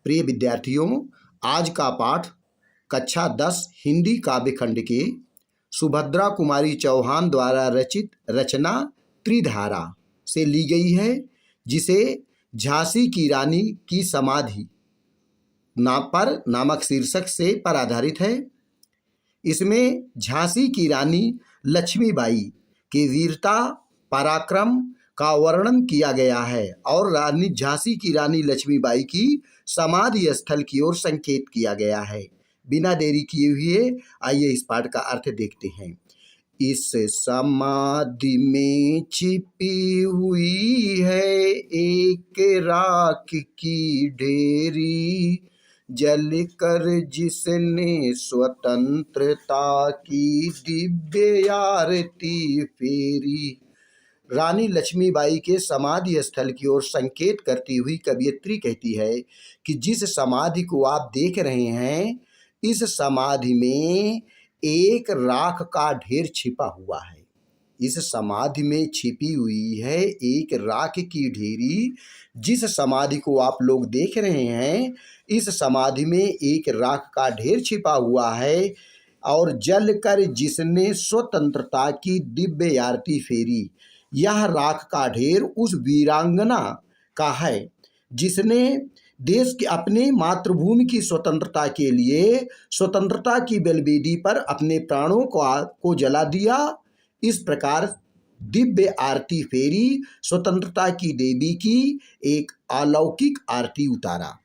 प्रिय विद्यार्थियों, आज का पाठ कक्षा 10 हिंदी काव्य खंड के सुभद्रा कुमारी चौहान द्वारा रचित रचना त्रिधारा से ली गई है, जिसे झांसी की रानी की समाधि नामक शीर्षक से पर आधारित है। इसमें झांसी की रानी लक्ष्मीबाई के वीरता पराक्रम का वर्णन किया गया है और झांसी की रानी लक्ष्मीबाई की समाधि स्थल की ओर संकेत किया गया है। बिना देरी किए हुए आइए इस पाठ का अर्थ देखते हैं। इस समाधि में छिपी हुई है एक राख की ढेरी, जल कर जिसने स्वतंत्रता की दिव्य आरती फेरी। रानी लक्ष्मीबाई के समाधि स्थल की ओर संकेत करती हुई कवयित्री कहती है कि जिस समाधि को आप देख रहे हैं, इस समाधि में एक राख का ढेर छिपा हुआ है। इस समाधि में छिपी हुई है एक राख की ढेरी। जिस समाधि को आप लोग देख रहे हैं, इस समाधि में एक राख का ढेर छिपा हुआ है और जल कर जिसने स्वतंत्रता की दिव्य आरती फेरी। यह राख का ढेर उस वीरांगना का है जिसने देश के अपने मातृभूमि की स्वतंत्रता के लिए स्वतंत्रता की बलिवेदी पर अपने प्राणों को जला दिया। इस प्रकार दिव्य आरती फेरी, स्वतंत्रता की देवी की एक अलौकिक आरती उतारा।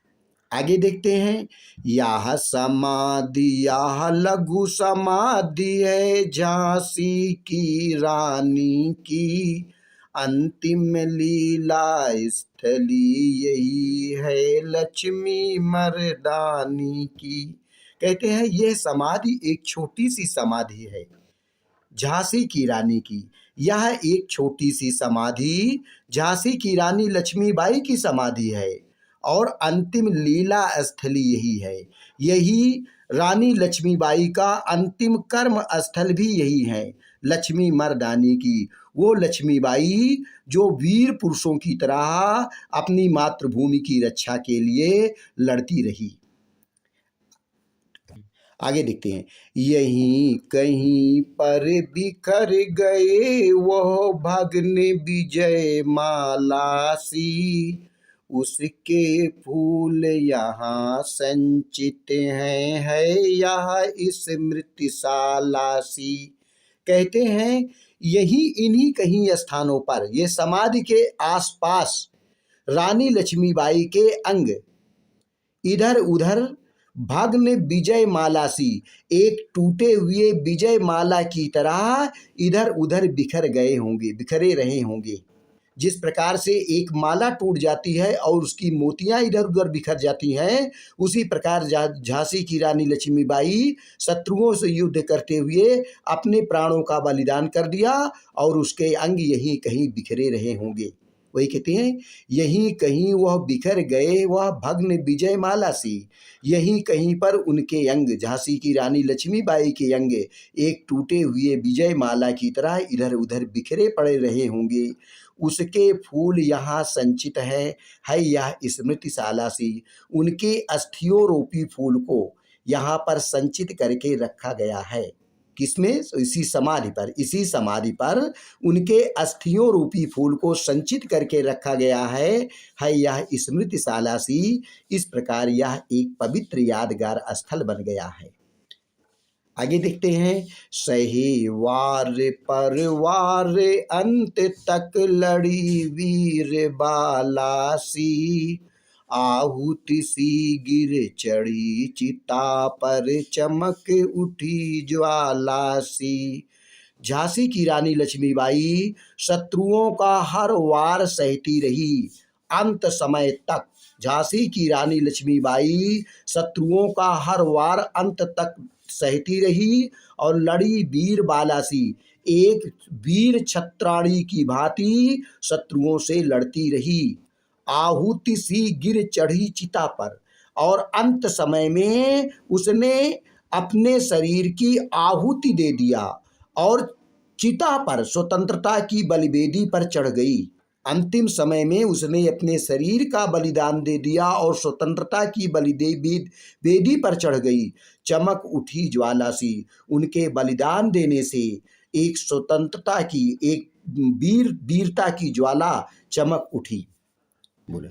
आगे देखते हैं। यह समाधि यह लघु समाधि है झांसी की रानी की, अंतिम लीला स्थली यही है लक्ष्मी मर्दानी की। कहते हैं यह समाधि एक छोटी सी समाधि है झांसी की रानी की। यह एक छोटी सी समाधि झांसी की रानी लक्ष्मीबाई की समाधि है और अंतिम लीला स्थली यही है। यही रानी लक्ष्मीबाई का अंतिम कर्म स्थल भी यही है लक्ष्मी मर्दानी की। वो लक्ष्मीबाई जो वीर पुरुषों की तरह अपनी मातृभूमि की रक्षा के लिए लड़ती रही। आगे देखते हैं। यहीं कहीं पर बिखर गए वह भग्न विजय मालासी, उसके फूल यहाँ संचित हैं है यह स्मृतिशाला सी। कहते हैं यही इन्हीं कहीं स्थानों पर, ये समाधि के आसपास रानी लक्ष्मीबाई के अंग इधर उधर भग्न विजय माला सी, एक टूटे हुए विजय माला की तरह इधर उधर बिखरे रहे होंगे। जिस प्रकार से एक माला टूट जाती है और उसकी मोतियां इधर उधर बिखर जाती हैं, उसी प्रकार झांसी की रानी लक्ष्मीबाई शत्रुओं से युद्ध करते हुए अपने प्राणों का बलिदान कर दिया और उसके अंग यहीं कहीं बिखरे रहे होंगे। वही कहते हैं यहीं कहीं वह बिखर गए वह भग्न विजय माला सी। यहीं कहीं पर उनके अंग, झांसी की रानी लक्ष्मीबाई के अंग एक टूटे हुए विजय माला की तरह इधर उधर बिखरे पड़े रहे होंगे। उसके फूल यहाँ संचित है यह स्मृतिशाला सी। उनके अस्थियों रूपी फूल को यहाँ पर संचित करके रखा गया है। किसमें? इसी समाधि पर उनके अस्थियों रूपी फूल को संचित करके रखा गया है यह स्मृतिशाला सी। इस प्रकार यह एक पवित्र यादगार स्थल बन गया है। आगे देखते हैं। सही वार पर वार अंत तक लड़ी वीर बालासी, आहुति सी गिर चढ़ी चिता पर चमक उठी ज्वाला सी। झांसी की रानी लक्ष्मीबाई शत्रुओं का हर वार सहती रही अंत समय तक। झांसी की रानी लक्ष्मीबाई शत्रुओं का हर वार अंत तक सहती रही और लड़ी वीर बालासी, एक वीर छत्राणी की भांति शत्रुओं से लड़ती रही। आहुति सी गिर चढ़ी चिता पर, और अंत समय में उसने अपने शरीर की आहुति दे दिया और चिता पर स्वतंत्रता की बलिवेदी पर चढ़ गई। अंतिम समय में उसने अपने शरीर का बलिदान दे दिया और स्वतंत्रता की वेदी पर चढ़ गई। चमक उठी ज्वाला सी, उनके बलिदान देने से एक स्वतंत्रता की, एक वीरता की ज्वाला चमक उठी। बोले,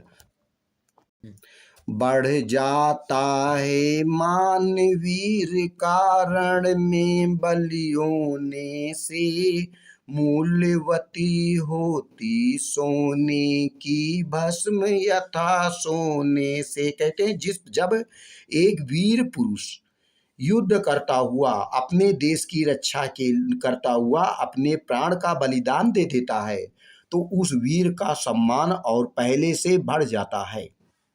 बढ़ जाता है मान वीर कारण में बलि होने से, मूल्यवती होती सोने की भस्म यथा सोने से। कहते हैं जब एक वीर पुरुष युद्ध करता हुआ, अपने देश की रक्षा के करता हुआ अपने प्राण का बलिदान दे देता है, तो उस वीर का सम्मान और पहले से बढ़ जाता है।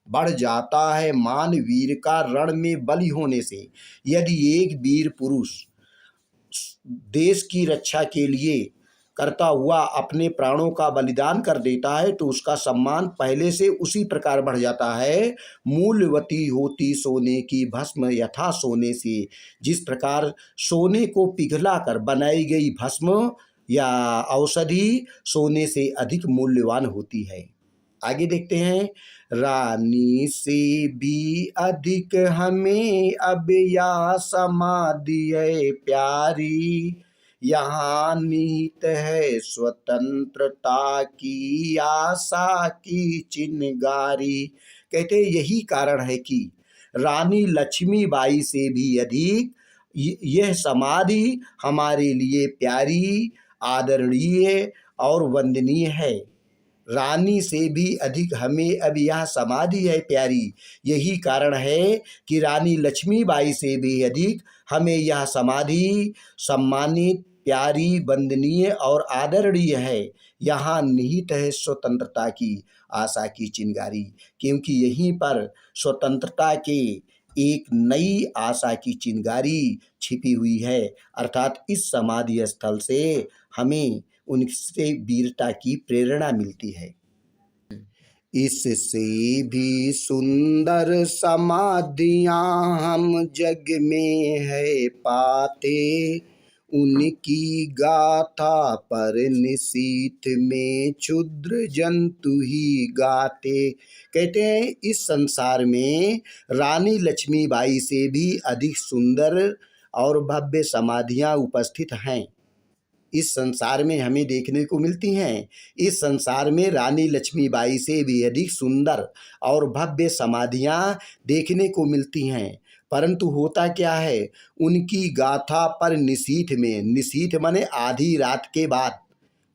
बढ़ जाता है मान वीर का रण में बलि होने से। यदि एक वीर पुरुष देश की रक्षा के लिए करता हुआ अपने प्राणों का बलिदान कर देता है, तो उसका सम्मान पहले से उसी प्रकार बढ़ जाता है। मूल्यवती होती सोने की भस्म यथा सोने से। जिस प्रकार सोने को पिघला कर बनाई गई भस्म या औषधि सोने से अधिक मूल्यवान होती है। आगे देखते हैं, रानी से भी अधिक हमें अब या समाधि है प्यारी, यहाँ नीत है स्वतंत्रता की आशा की चिनगारी। कहते यही कारण है कि रानी लक्ष्मीबाई से भी अधिक यह समाधि हमारे लिए प्यारी, आदरणीय और वंदनीय है। रानी से भी अधिक हमें अब यह समाधि है प्यारी। यही कारण है कि रानी लक्ष्मीबाई से भी अधिक हमें यह समाधि सम्मानित, प्यारी, वंदनीय और आदरणीय है। यहाँ निहित है स्वतंत्रता की आशा की चिंगारी, क्योंकि यहीं पर स्वतंत्रता के एक नई आशा की चिंगारी छिपी हुई है। अर्थात इस समाधि स्थल से हमें उनसे वीरता की प्रेरणा मिलती है। इससे भी सुंदर समाधियां हम जग में है पाते, उनकी गाथा पर निशीथ में क्षुद्र जंतु ही गाते। कहते हैं इस संसार में रानी लक्ष्मीबाई से भी अधिक सुंदर और भव्य समाधियां उपस्थित हैं। इस संसार में हमें देखने को मिलती हैं। इस संसार में रानी लक्ष्मीबाई से भी अधिक सुंदर और भव्य समाधियां देखने को मिलती हैं। परंतु होता क्या है, उनकी गाथा पर निशीथ में, निशीथ माने आधी रात के बाद,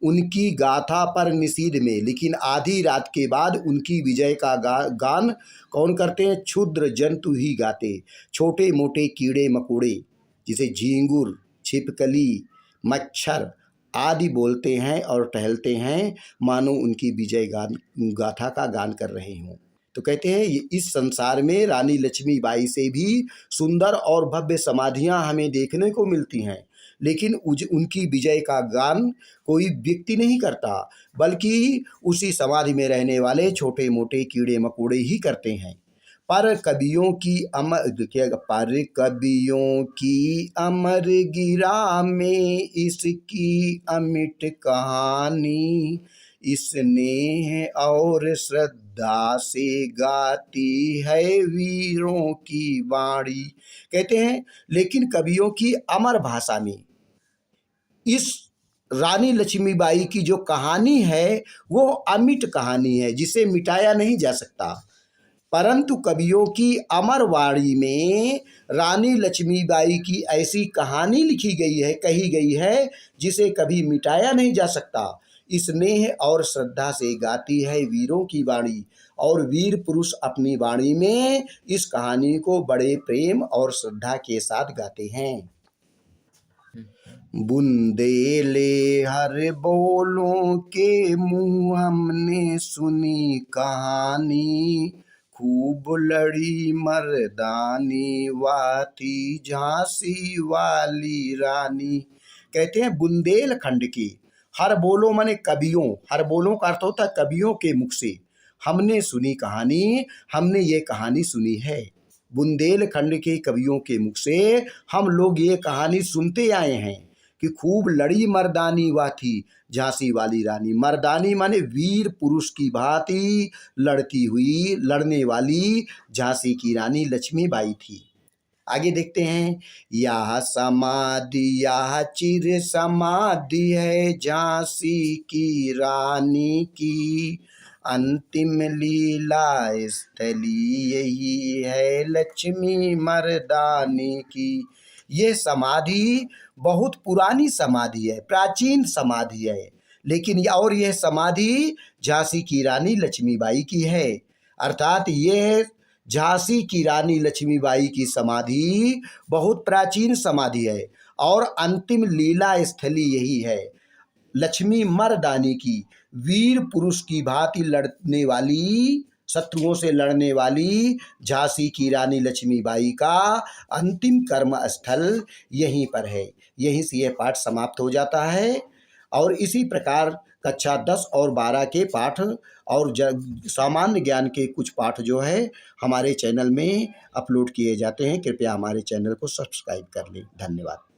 उनकी गाथा पर निषीध में, लेकिन आधी रात के बाद उनकी विजय का गान कौन करते हैं? क्षुद्र जंतु ही गाते। छोटे मोटे कीड़े मकोड़े जिसे झींगुर, छिपकली, मच्छर आदि बोलते हैं और टहलते हैं, मानो उनकी विजय गाथा का गान कर रहे हों। तो कहते हैं इस संसार में रानी लक्ष्मीबाई से भी सुंदर और भव्य समाधियां हमें देखने को मिलती हैं, लेकिन उनकी विजय का गान कोई व्यक्ति नहीं करता, बल्कि उसी समाधि में रहने वाले छोटे मोटे कीड़े मकोड़े ही करते हैं। पर कवियों की अमर गिरा में इसकी अमिट कहानी, स्नेह और श्रद्धा से गाती है वीरों की वाणी। कहते हैं लेकिन कवियों की अमर भाषा में इस रानी लक्ष्मीबाई की जो कहानी है वो अमिट कहानी है, जिसे मिटाया नहीं जा सकता। परंतु कवियों की अमर वाणी में रानी लक्ष्मीबाई की ऐसी कहानी लिखी गई है, कही गई है, जिसे कभी मिटाया नहीं जा सकता। स्नेह और श्रद्धा से गाती है वीरों की वाणी, और वीर पुरुष अपनी वाणी में इस कहानी को बड़े प्रेम और श्रद्धा के साथ गाते हैं। बुंदेले हर बोलों के मुँह हमने सुनी कहानी, खूब लड़ी मर्दानी वाती झांसी वाली रानी। कहते हैं बुंदेलखंड की हर बोलो माने कवियों, हर बोलों का अर्थ होता है कवियों के मुख से हमने सुनी कहानी, हमने ये कहानी सुनी है। बुंदेलखंड के कवियों के मुख से हम लोग ये कहानी सुनते आए हैं, कि खूब लड़ी मर्दानी वह थी झांसी वाली रानी। मर्दानी माने वीर पुरुष की भांति लड़ती हुई, लड़ने वाली झांसी की रानी लक्ष्मीबाई थी। आगे देखते हैं, यह समाधि यह चिर समाधि है झांसी की रानी की, अंतिम लीला स्थली यही है लक्ष्मी मर्दानी की। ये समाधि बहुत पुरानी समाधि है, प्राचीन समाधि है, लेकिन यह समाधि झांसी की रानी लक्ष्मीबाई की है। अर्थात ये झांसी की रानी लक्ष्मीबाई की समाधि बहुत प्राचीन समाधि है और अंतिम लीला स्थली यही है लक्ष्मी मर्दानी की। वीर पुरुष की भांति लड़ने वाली, शत्रुओं से लड़ने वाली झांसी की रानी लक्ष्मीबाई का अंतिम कर्म स्थल यहीं पर है। यहीं से यह पाठ समाप्त हो जाता है और इसी प्रकार कक्षा 10 और 12 के पाठ और सामान्य ज्ञान के कुछ पाठ जो है हमारे चैनल में अपलोड किए जाते हैं। कृपया हमारे चैनल को सब्सक्राइब कर लें। धन्यवाद।